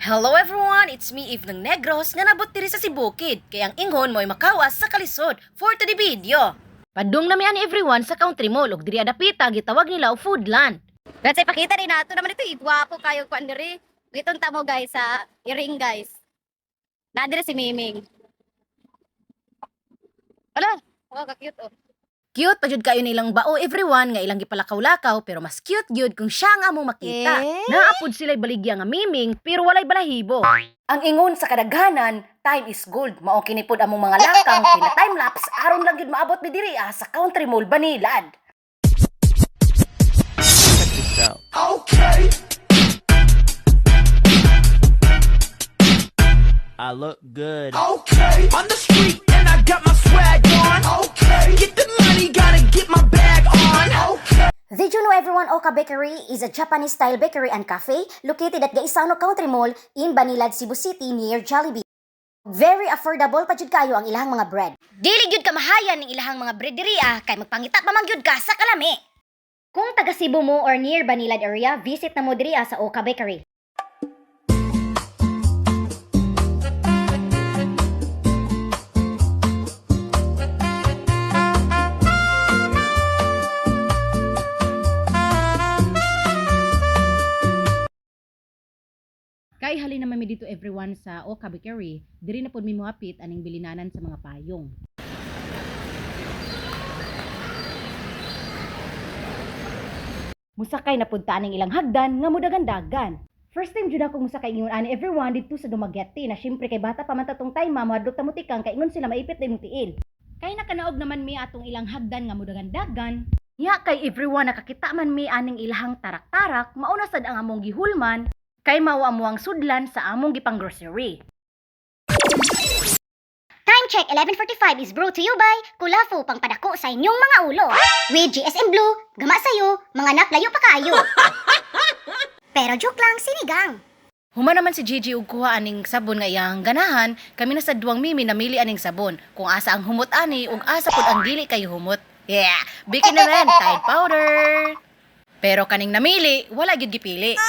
Hello everyone! It's me, Eve ng Negros, nga nabot diri sa Sibukid. Kaya ang ingon mo'y makawas sa kalisod for to the video. Padung na miyan everyone sa country mall ug diri adapita gitawag nila og Foodland. Let's say, pakita rin nato naman ito, igwapo kayo kwan diri. Itong tamo guys sa iring guys. Nadiri si Miming. Ala, oh, ka-cute oh. Cute pa jud kayo nilang bao everyone nga ilang gipalakaw-lakaw pero mas cute gyud kung siya nga among makita. Naapod sila'y baligya nga miming pero walay balahibo. Ang ingon sa kadaghanan, time is gold. Mao kini pod among mga lakang pina time lapse aron lang gyud maabot mi diri sa Country Mall Banilad. Check this out. Okay. I look good. Okay. On the street and I got my swag on. Okay. Get the money, gotta get my bag on. Okay. Did you know everyone Oka Bakery is a Japanese-style bakery and cafe located at Gaisano Country Mall in Banilad, Cebu City near Jollibee. Very affordable pa jud kayo ang ilahang mga bread. Dili gyud ka mahayan ning ilahang mga breaderia kay magpangita pa man gyud ka sa kalami. Kung taga Cebu mo or near Banilad area, visit na mo diri sa Oka Bakery. Kay halin naman mi dito everyone sa Oka Bakery, diri na pod mi moapit aning bilinanan sa mga payong. Musakay na pud ta aning ilang hagdan nga mudagan-dagan. First time jud ako musakay ingon ani everyone dito sa Dumaguete na syempre kay bata pa man tatong time mahadlok ta mutikang kay ingon sila maipit na tiil. Kay nakanaog naman mi atong ilang hagdan nga mudagan-dagan. Nya kay everyone nakakita man mi aning ilahang tarak-tarak, mauna sad ang among gihulman. Kay mao amuang sudlan sa among gipang grocery. Time check 11:45 is brought to you by Kulafo pang padako sa inyong mga ulo. With GSM Blue, gama sayo, mga anak layo pa kayo. Pero joke lang, sinigang. Human naman si Gigi ug kuha aning sabon nga iyang ganahan, kami na sa duwang mimi namili aning sabon. Kung asa ang humot ani ug asa pud ang dili kay humot. Yeah, bikin na rin Tide powder. Pero kaning namili, wala gyud gipili.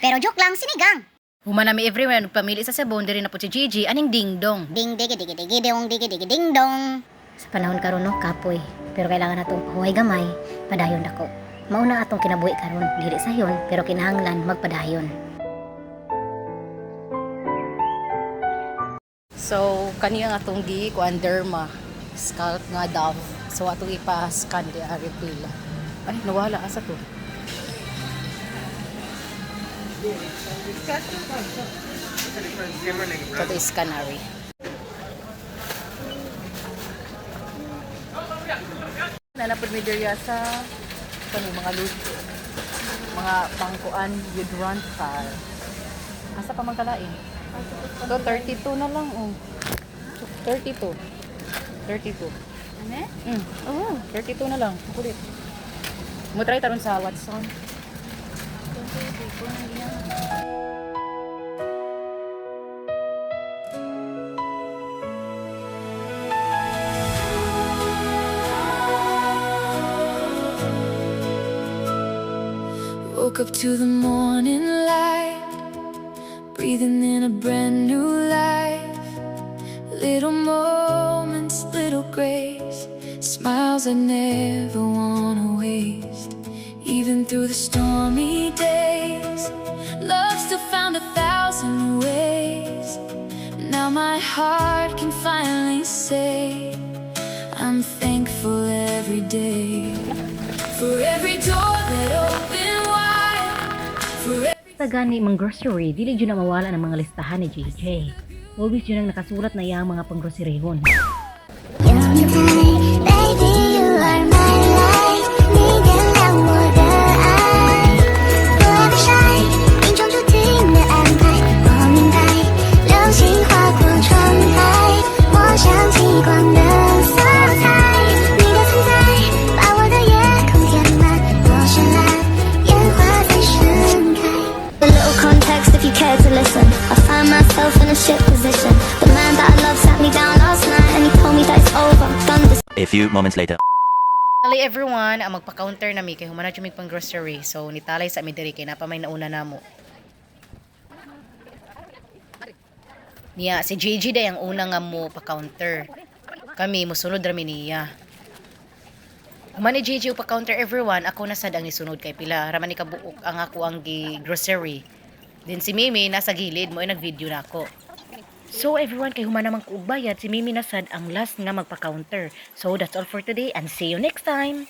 Pero joke lang, sinigang. Human nami everyone pamili sa sabon diri na pud si Gigi aning dingdong. Ding digi digi digi dong digi digi ding dong. Sa panahon karon no, kapoy. Pero kailangan natong huway gamay, padayon dako. Mauna atong kinabuhi karon, dili sayon, pero kinahanglan magpadayon. So kaniya nga atong gi kuan derma scalp nga Dove. So atong ipa-scan di ari pila. Ay nawala asa to. Ito is canary. Nanapod mi diri sa mga luto. Mga pangkuan yudrant car. Asa pa man kalain? So 32 na lang oh. 32. 32. Ano? Oh, 32 na lang. Kulit. Mo try taron sa Watson. Woke up to the morning light, breathing in a brand new life. Little moments, little grace, smiles I never wanna waste. Even through the stormy days, love still found 1,000 ways. Now my heart can finally say I'm thankful every day. For every door that opened wide, for every... Sa gani mang grocery, dili jud na mawala ng mga listahan ni JJ. Always yun ang nakasulat na iyang mga panggrocerihon. A few moments later. Hello everyone, ang magpa-counter na mi kay humana jud mi pang grocery. So nitalay sa mi diri kay napamay nauna namo. Niya, si Gigi day ang una nga mo pa-counter. Kami, musunod rami niya. Human ni Gigi pa-counter everyone, ako na sad ang isunod kay pila. Raman ni kabuok ang ako ang grocery. Then si Mimi nasa gilid mo ay nag-video na ako. So everyone, kay human namang kubayad, si Mimi na sad ang last nga magpa-counter. So that's all for today and see you next time.